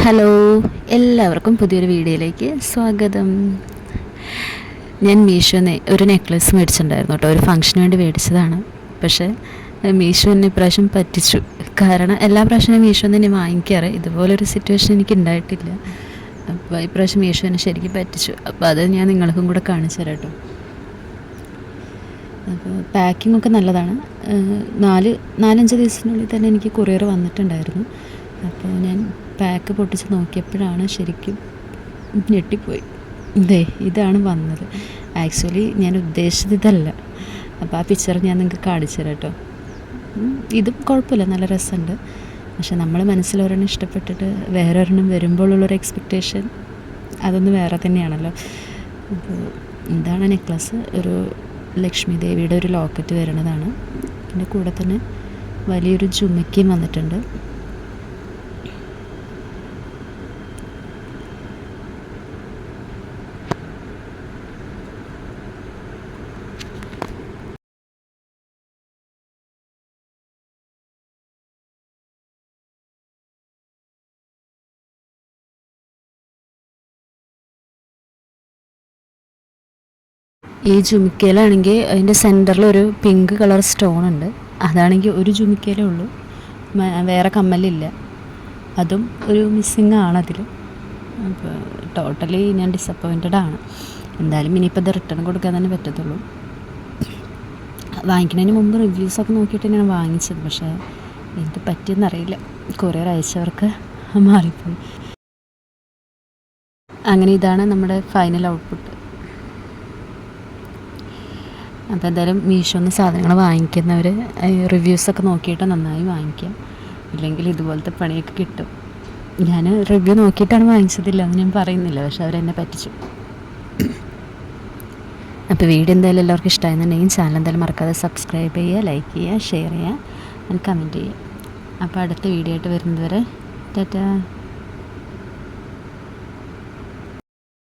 Hello, എല്ലാവർക്കും പുതിയൊരു വീഡിയോയിലേക്ക് സ്വാഗതം. ഞാൻ മീഷോന്ന് ഒരു നെക്ലസ് മേടിച്ചിട്ടുണ്ടായിരുന്നു കേട്ടോ. ഒരു ഫംഗ്ഷന് വേണ്ടി മേടിച്ചതാണ്. പക്ഷേ മീഷോ എന്നെ ഇപ്രാവശ്യം പറ്റിച്ചു. കാരണം എല്ലാ പ്രാവശ്യവും മീഷോ തന്നെ വാങ്ങിക്കാറ്. ഇതുപോലൊരു സിറ്റുവേഷൻ എനിക്ക് ഉണ്ടായിട്ടില്ല. അപ്പോൾ ഇപ്രാവശ്യം മീഷോ എന്നെ ശരിക്കും പറ്റിച്ചു. അപ്പോൾ അത് ഞാൻ നിങ്ങൾക്കും കൂടെ കാണിച്ചു തരാം കേട്ടോ. അപ്പോൾ പാക്കിങ്ങൊക്കെ നല്ലതാണ്. 4-5 ദിവസത്തിനുള്ളിൽ തന്നെ എനിക്ക് കൊറിയർ വന്നിട്ടുണ്ടായിരുന്നു. അപ്പോൾ ഞാൻ പാക്ക് പൊട്ടിച്ച് നോക്കിയപ്പോഴാണ് ശരിക്കും ഞെട്ടിപ്പോയി. ഇതാണ് വന്നത്. ആക്ച്വലി ഞാൻ ഉദ്ദേശിച്ചത് ഇതല്ല. അപ്പോൾ ആ പിക്ചർ ഞാൻ നിങ്ങൾക്ക് കാണിച്ചു തരാം കേട്ടോ. ഇതും കുഴപ്പമില്ല, നല്ല രസമുണ്ട്. പക്ഷെ നമ്മൾ മനസ്സിലൊരെണ്ണം ഇഷ്ടപ്പെട്ടിട്ട് വേറെ ഒരെണ്ണം വരുമ്പോഴുള്ളൊരു എക്സ്പെക്റ്റേഷൻ അതൊന്ന് വേറെ തന്നെയാണല്ലോ. അപ്പോൾ ഇതാണ് നെക്ലസ്. ഒരു ലക്ഷ്മി ദേവിയുടെ ഒരു ലോക്കറ്റ് വരുന്നതാണ്. പിന്നെ കൂടെ തന്നെ വലിയൊരു ജുമക്കയും വന്നിട്ടുണ്ട്. ഈ ജുമിക്കയിലാണെങ്കിൽ അതിൻ്റെ സെൻറ്ററിൽ ഒരു പിങ്ക് കളർ സ്റ്റോൺ ഉണ്ട്. അതാണെങ്കിൽ ഒരു ജുമിക്കയിലേ ഉള്ളൂ, വേറെ കമ്മലില്ല. അതും ഒരു മിസ്സിങ് ആണ് അതിൽ. അപ്പോൾ ടോട്ടലി ഞാൻ ഡിസപ്പോയിൻറ്റഡ് ആണ്. എന്തായാലും ഇനിയിപ്പോൾ ഇത് റിട്ടേൺ കൊടുക്കാൻ തന്നെ പറ്റത്തുള്ളൂ. വാങ്ങിക്കുന്നതിന് മുമ്പ് റിവ്യൂസൊക്കെ നോക്കിയിട്ട് ഞാൻ വാങ്ങിച്ചത്. പക്ഷേ എനിക്ക് പറ്റിയെന്നറിയില്ല, കൊറിയർ അയച്ചവർക്ക് മാറിപ്പോയി. അങ്ങനെ ഇതാണ് നമ്മുടെ ഫൈനൽ ഔട്ട്പുട്ട്. അപ്പോൾ എന്തായാലും മീഷോന്ന് സാധനങ്ങൾ വാങ്ങിക്കുന്നവർ റിവ്യൂസൊക്കെ നോക്കിയിട്ട് നന്നായി വാങ്ങിക്കാം. ഇല്ലെങ്കിൽ ഇതുപോലത്തെ പണിയൊക്കെ കിട്ടും. ഞാൻ റിവ്യൂ നോക്കിയിട്ടാണ് വാങ്ങിച്ചതില്ല എന്ന് ഞാൻ പറയുന്നില്ല, പക്ഷെ അവരെന്നെ പറ്റിച്ചു. അപ്പോൾ വീഡിയോ എന്തായാലും എല്ലാവർക്കും ഇഷ്ടമായെന്നുണ്ടെങ്കിൽ ചാനൽ എന്തായാലും മറക്കാതെ സബ്സ്ക്രൈബ് ചെയ്യുക, ലൈക്ക് ചെയ്യുക, ഷെയർ ചെയ്യുക, കമൻറ്റ് ചെയ്യുക. അപ്പോൾ അടുത്ത വീഡിയോ ആയിട്ട് വരുന്നത് വരെ ടാറ്റാ.